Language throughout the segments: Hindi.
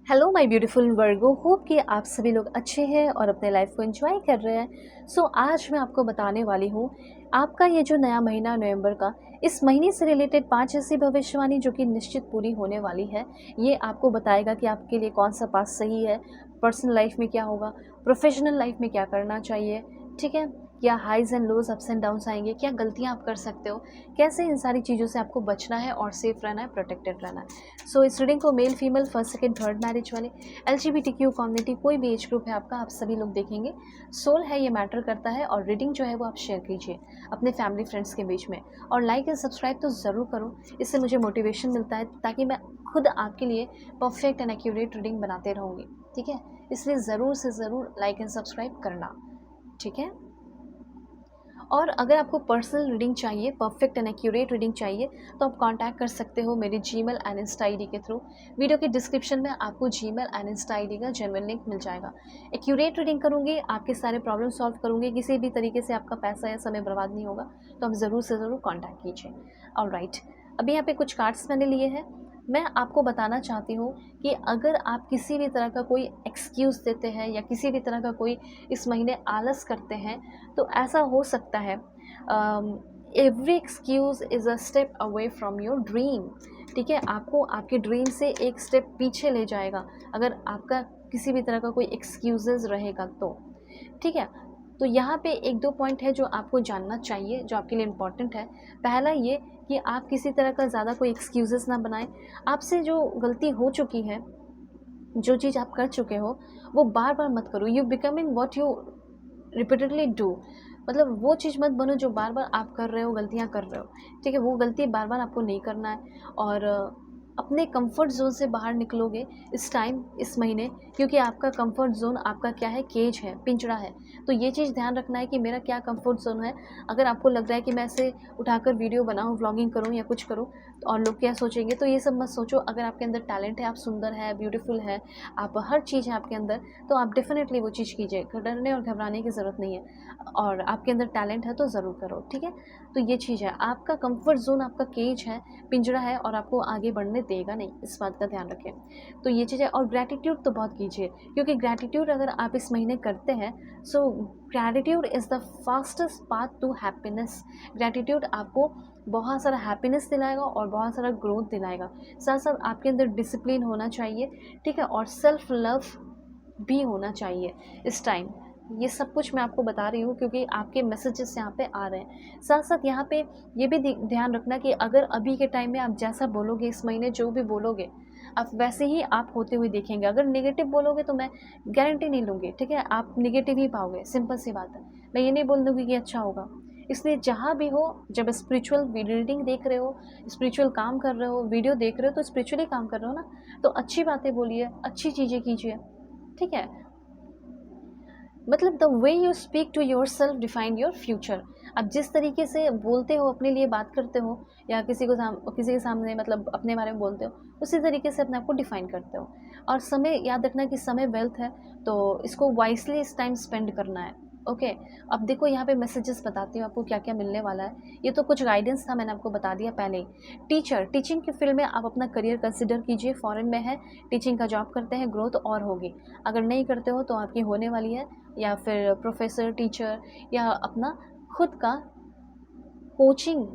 Hello my beautiful Virgo, hope कि आप सभी लोग अच्छे हैं और अपने लाइफ को एंजॉय कर रहे हैं। आज मैं आपको बताने वाली हूँ आपका ये जो नया महीना नवंबर का, इस महीने से रिलेटेड 5 ऐसी भविष्यवाणी जो कि निश्चित पूरी होने वाली है। ये आपको बताएगा कि आपके लिए कौन सा पास सही है, पर्सनल लाइफ में क्या होगा, प्रोफेशनल लाइफ में क्या करना चाहिए, ठीक है, क्या highs and lows, ups and downs आएंगे, क्या गलतियाँ आप कर सकते हो, कैसे इन सारी चीज़ों से आपको बचना है और सेफ रहना है, प्रोटेक्टेड रहना है। इस रीडिंग को male female first second third marriage वाले, LGBTQ कम्युनिटी, कोई भी एज ग्रुप है आपका, आप सभी लोग देखेंगे। सोल है, ये मैटर करता है। और रीडिंग जो है वो आप शेयर कीजिए अपने फैमिली फ्रेंड्स के बीच में, और लाइक एंड सब्सक्राइब तो ज़रूर करो। इससे मुझे मोटिवेशन मिलता है ताकि मैं खुद आपके लिए परफेक्ट एंड एक्यूरेट रीडिंग बनाते रहूँगी, ठीक है। इसलिए ज़रूर से ज़रूर लाइक एंड सब्सक्राइब करना, ठीक है। और अगर आपको पर्सनल रीडिंग चाहिए, परफेक्ट एंड एक्यूरेट रीडिंग चाहिए, तो आप कांटेक्ट कर सकते हो मेरी जीमेल एंड इंस्टा आईडी के थ्रू। वीडियो के डिस्क्रिप्शन में आपको जीमेल एंड इंस्टा आईडी का जेन्युइन लिंक मिल जाएगा। एक्यूरेट रीडिंग करूँगी, आपके सारे प्रॉब्लम सॉल्व करूँगी, किसी भी तरीके से आपका पैसा या समय बर्बाद नहीं होगा। तो आप ज़रूर से ज़रूर कॉन्टैक्ट कीजिए। ऑलराइट, अभी यहाँ पे कुछ कार्ड्स मैंने लिए हैं। मैं आपको बताना चाहती हूँ कि अगर आप किसी भी तरह का कोई एक्सक्यूज़ देते हैं या किसी भी तरह का कोई इस महीने आलस करते हैं, तो ऐसा हो सकता है every excuse is a step away from your dream, ठीक है। आपको आपके ड्रीम से एक स्टेप पीछे ले जाएगा अगर आपका किसी भी तरह का कोई एक्सक्यूज़ेज़ रहेगा तो, ठीक है। तो यहाँ पे एक दो पॉइंट है जो आपको जानना चाहिए, जो आपके लिए इम्पॉर्टेंट है। पहला ये कि आप किसी तरह का ज़्यादा कोई एक्सक्यूज़ेज़ ना बनाएं। आपसे जो गलती हो चुकी है, जो चीज़ आप कर चुके हो, वो बार बार मत करो। You becoming what you repeatedly do, मतलब वो चीज़ मत बनो जो बार बार आप कर रहे हो, गलतियाँ कर रहे हो, ठीक है। वो गलती बार बार आपको नहीं करना है। और अपने कंफर्ट जोन से बाहर निकलोगे इस टाइम, इस महीने, क्योंकि आपका कंफर्ट जोन आपका क्या है, केज है, पिंजरा है। तो ये चीज़ ध्यान रखना है कि मेरा क्या कंफर्ट जोन है। अगर आपको लग रहा है कि मैं ऐसे उठाकर वीडियो बनाऊँ, व्लॉगिंग करूँ या कुछ करूँ और लोग क्या सोचेंगे, तो ये सब मत सोचो। अगर आपके अंदर टैलेंट है, आप सुंदर है, ब्यूटीफुल है, आप हर चीज़ है आपके अंदर, तो आप डेफिनेटली वो चीज़ कीजिए। डरने और घबराने की ज़रूरत नहीं है। और आपके अंदर टैलेंट है तो ज़रूर करो, ठीक है। तो ये चीज़ है, आपका कंफर्ट जोन आपका केज है, पिंजरा है, और आपको आगे बढ़ने देगा नहीं, इस बात का ध्यान रखें। तो ये चीज़ है। और ग्रैटिट्यूड तो बहुत कीजिए, क्योंकि ग्रैटिट्यूड अगर आप इस महीने करते हैं, so gratitude is the fastest path to happiness. Gratitude आपको बहुत सारा हैप्पीनेस दिलाएगा और बहुत सारा ग्रोथ दिलाएगा। साथ साथ आपके अंदर डिसिप्लिन होना चाहिए, ठीक है, और सेल्फ लव भी होना चाहिए इस टाइम। ये सब कुछ मैं आपको बता रही हूँ क्योंकि आपके मैसेजेस यहाँ पे आ रहे हैं। साथ साथ यहाँ पे ये भी ध्यान रखना कि अगर अभी के टाइम में आप जैसा बोलोगे, इस महीने जो भी बोलोगे, आप वैसे ही आप होते हुए देखेंगे। अगर नेगेटिव बोलोगे तो मैं गारंटी नहीं लूँगी, ठीक है, आप नेगेटिव ही पाओगे, सिंपल सी बात है। मैं ये नहीं बोल दूँगी कि अच्छा होगा। इसलिए जहाँ भी हो, जब स्पिरिचुअल रीडिंग देख रहे हो, स्पिरिचुअल काम कर रहे हो, वीडियो देख रहे हो, तो स्पिरिचुअली काम कर रहे हो ना, तो अच्छी बातें बोलिए, अच्छी चीज़ें कीजिए, ठीक है। मतलब the way you speak to yourself define your future. आप जिस तरीके से बोलते हो, अपने लिए बात करते हो, या किसी के सामने मतलब अपने बारे में बोलते हो, उसी तरीके से अपने आप को डिफाइन करते हो। और समय याद रखना कि समय वेल्थ है, तो इसको वाइसली इस टाइम स्पेंड करना है। ओके। अब देखो यहाँ पे मैसेजेस बताती हूँ आपको क्या क्या मिलने वाला है। ये तो कुछ गाइडेंस था, मैंने आपको बता दिया पहले ही। टीचिंग की फील्ड में आप अपना करियर कंसिडर कीजिए। फॉरेन में है, टीचिंग का जॉब करते हैं, ग्रोथ और होगी। अगर नहीं करते हो तो आपकी होने वाली है। या फिर प्रोफेसर, टीचर, या अपना खुद का कोचिंग,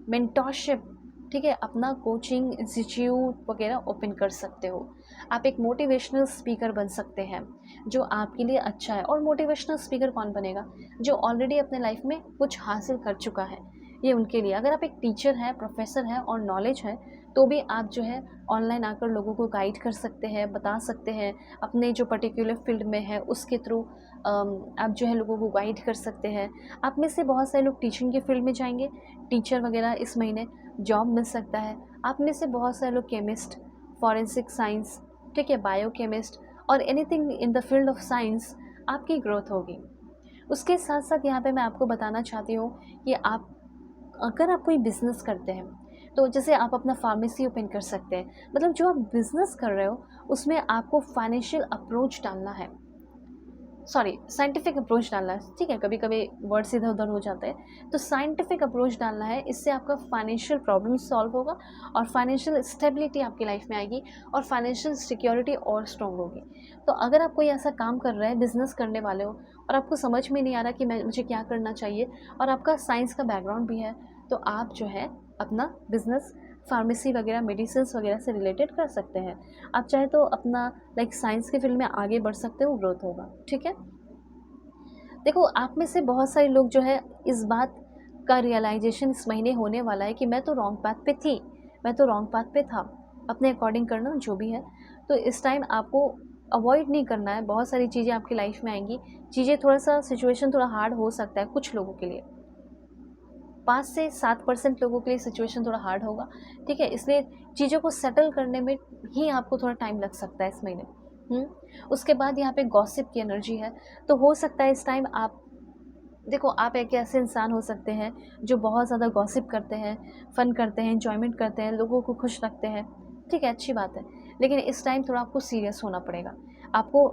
मेंटरशिप, ठीक है, अपना कोचिंग इंस्टीट्यूट वगैरह ओपन कर सकते हो। आप एक मोटिवेशनल स्पीकर बन सकते हैं, जो आपके लिए अच्छा है। और मोटिवेशनल स्पीकर कौन बनेगा? जो ऑलरेडी अपने लाइफ में कुछ हासिल कर चुका है, ये उनके लिए। अगर आप एक टीचर हैं, प्रोफेसर हैं और नॉलेज है, तो भी आप जो है ऑनलाइन आकर लोगों को गाइड कर सकते हैं, बता सकते हैं, अपने जो पर्टिकुलर फील्ड में है उसके थ्रू आप जो है लोगों को गाइड कर सकते हैं। आप में से बहुत सारे लोग टीचिंग के फील्ड में जाएंगे, टीचर वगैरह इस महीने जॉब मिल सकता है। आप में से बहुत सारे लोग केमिस्ट, फॉरेंसिक साइंस, ठीक है, बायोकेमिस्ट और anything in the field of science, आपकी ग्रोथ होगी। उसके साथ साथ यहाँ पे मैं आपको बताना चाहती हूँ कि आप अगर आप कोई बिज़नेस करते हैं, तो जैसे आप अपना फार्मेसी ओपन कर सकते हैं। मतलब जो आप बिज़नेस कर रहे हो उसमें आपको फाइनेंशियल अप्रोच डालना है, सॉरी साइंटिफिक अप्रोच डालना है, ठीक है, कभी कभी वर्ड्स इधर उधर हो जाते हैं, तो साइंटिफिक अप्रोच डालना है। इससे आपका फाइनेंशियल प्रॉब्लम सॉल्व होगा और फाइनेंशियल स्टेबिलिटी आपकी लाइफ में आएगी और फाइनेंशियल सिक्योरिटी और स्ट्रॉन्ग होगी। तो अगर आप कोई ऐसा काम कर रहे हैं, बिजनेस करने वाले हो और आपको समझ में नहीं आ रहा कि मुझे क्या करना चाहिए, और आपका साइंस का बैकग्राउंड भी है, तो आप जो है अपना बिजनेस फार्मेसी वगैरह मेडिसिन वगैरह से रिलेटेड कर सकते हैं। आप चाहे तो अपना लाइक साइंस के फील्ड में आगे बढ़ सकते हो, ग्रोथ होगा, ठीक है। देखो, आप में से बहुत सारे लोग जो है इस बात का रियलाइजेशन इस महीने होने वाला है कि मैं तो रॉन्ग पाथ पे थी, मैं तो रॉन्ग पाथ पे था, अपने अकॉर्डिंग करना जो भी है। तो इस टाइम आपको अवॉइड नहीं करना है, बहुत सारी चीज़ें आपकी लाइफ में आएंगी, चीज़ें थोड़ा सा सिचुएशन थोड़ा हार्ड हो सकता है कुछ लोगों के लिए, 5 से 7% लोगों के लिए सिचुएशन थोड़ा हार्ड होगा, ठीक है। इसलिए चीज़ों को सेटल करने में ही आपको थोड़ा टाइम लग सकता है इस महीने। उसके बाद यहाँ पे गॉसिप की एनर्जी है, तो हो सकता है इस टाइम आप, देखो, आप एक ऐसे इंसान हो सकते हैं जो बहुत ज़्यादा गॉसिप करते हैं, फ़न करते हैं, एंजॉयमेंट करते हैं, लोगों को खुश रखते हैं, ठीक है, अच्छी बात है। लेकिन इस टाइम थोड़ा आपको सीरियस होना पड़ेगा। आपको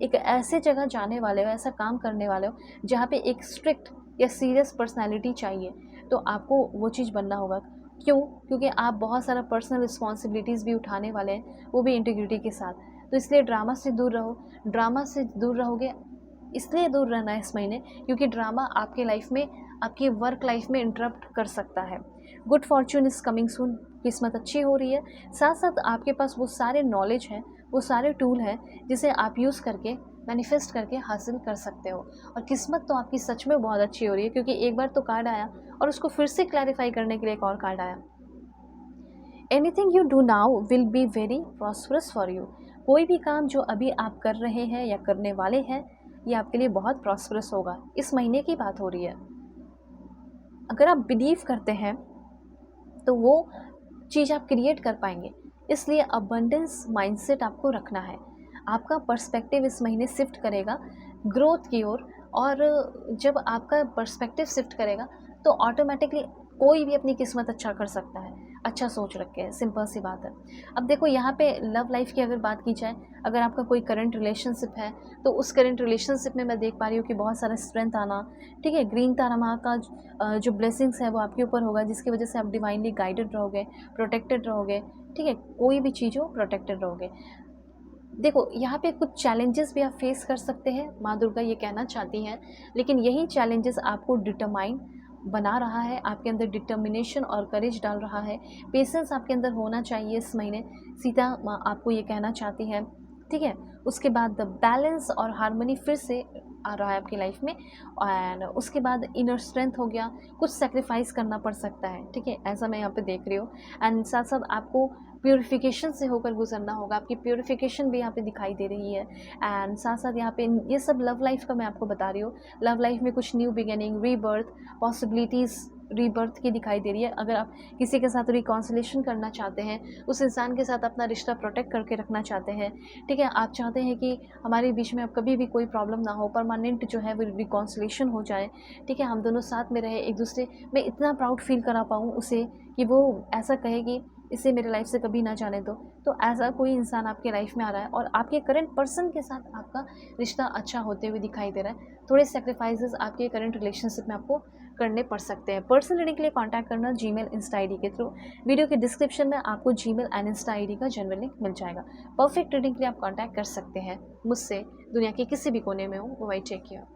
एक ऐसे जगह जाने वाले हो, ऐसा काम करने वाले हो जहाँ पे एक स्ट्रिक्ट या सीरियस पर्सनैलिटी चाहिए, तो आपको वो चीज़ बनना होगा। क्यों? क्योंकि आप बहुत सारा पर्सनल रिस्पॉन्सिबिलिटीज़ भी उठाने वाले हैं, वो भी इंटीग्रिटी के साथ। तो इसलिए ड्रामा से दूर रहो। ड्रामा से दूर रहोगे, इसलिए दूर रहना है इस महीने क्योंकि ड्रामा आपके लाइफ में, आपकी वर्क लाइफ में इंटरप्ट कर सकता है। Good Fortune is coming soon, किस्मत अच्छी हो रही है। साथ साथ आपके पास वो सारे नॉलेज हैं, वो सारे टूल हैं जिसे आप यूज़ करके मैनिफेस्ट करके हासिल कर सकते हो। और किस्मत तो आपकी सच में बहुत अच्छी हो रही है, क्योंकि एक बार तो कार्ड आया और उसको फिर से क्लैरिफाई करने के लिए एक और कार्ड आया। Anything you do now will be very prosperous for you. कोई भी काम जो अभी आप कर रहे हैं या करने वाले हैं, ये आपके लिए बहुत प्रॉस्परस होगा। इस महीने की बात हो रही है। अगर आप बिलीव करते हैं तो वो चीज़ आप क्रिएट कर पाएंगे। इसलिए अबंडेंस माइंडसेट आपको रखना है। आपका पर्सपेक्टिव इस महीने शिफ्ट करेगा ग्रोथ की ओर, और जब आपका पर्सपेक्टिव शिफ्ट करेगा तो ऑटोमेटिकली कोई भी अपनी किस्मत अच्छा कर सकता है। अच्छा सोच रखे है, सिंपल सी बात है। अब देखो, यहाँ पे लव लाइफ की अगर बात की जाए, अगर आपका कोई करंट रिलेशनशिप है तो उस करंट रिलेशनशिप में मैं देख पा रही हूँ कि बहुत सारा स्ट्रेंथ आना, ठीक है। ग्रीन तारा माँ का जो ब्लेसिंग्स है वो आपके ऊपर होगा, जिसकी वजह से आप डिवाइनली गाइडेड रहोगे, प्रोटेक्टेड रहोगे, ठीक है। कोई भी चीज़ हो, प्रोटेक्टेड रहोगे। देखो, यहाँ पे कुछ चैलेंजेस भी आप फेस कर सकते हैं, माँ दुर्गा ये कहना चाहती हैं, लेकिन यही चैलेंजेस आपको डिटरमाइन बना रहा है, आपके अंदर डिटर्मिनेशन और करेज डाल रहा है। पेशेंस आपके अंदर होना चाहिए इस महीने, सीता माँ आपको ये कहना चाहती है, ठीक है। उसके बाद द बैलेंस और हार्मनी फिर से आ रहा है आपकी लाइफ में, एंड उसके बाद इनर स्ट्रेंथ हो गया, कुछ सेक्रीफाइस करना पड़ सकता है, ठीक है, ऐसा मैं यहाँ पे देख रही हूँ। एंड साथ साथ आपको प्योरीफिकेशन से होकर गुजरना होगा, आपकी प्योरीफिकेशन भी यहाँ पे दिखाई दे रही है। एंड साथ साथ यहाँ पे ये सब लव लाइफ का मैं आपको बता रही हूँ। लव लाइफ में कुछ new beginning, rebirth, possibilities rebirth की दिखाई दे रही है। अगर आप किसी के साथ रिकॉन्सिलेशन करना चाहते हैं, उस इंसान के साथ अपना रिश्ता प्रोटेक्ट करके रखना चाहते हैं, ठीक है, आप चाहते हैं कि हमारे बीच में अब कभी भी कोई प्रॉब्लम ना हो, परमानेंट जो है वो रिकॉन्सिलेशन हो जाए, ठीक है, हम दोनों साथ में रहे, एक दूसरे में इतना प्राउड फील करा पाऊँ उसे कि वो ऐसा कहे कि इसे मेरे लाइफ से कभी ना जाने दो। तो ऐसा कोई इंसान आपके लाइफ में आ रहा है और आपके करंट पर्सन के साथ आपका रिश्ता अच्छा होते हुए दिखाई दे रहा है। थोड़े सेक्रीफाइसेस आपके करंट रिलेशनशिप में आपको करने पड़ सकते हैं। पर्सनल रीडिंग के लिए कांटेक्ट करना जीमेल इंस्टा आईडी के थ्रू। वीडियो के डिस्क्रिप्शन में आपको जीमेल एंड इंस्टा आईडी का जनरल लिंक मिल जाएगा। परफेक्ट रीडिंग के लिए आप कांटेक्ट कर सकते हैं मुझसे, दुनिया के किसी भी कोने में हो। वो टेक केयर।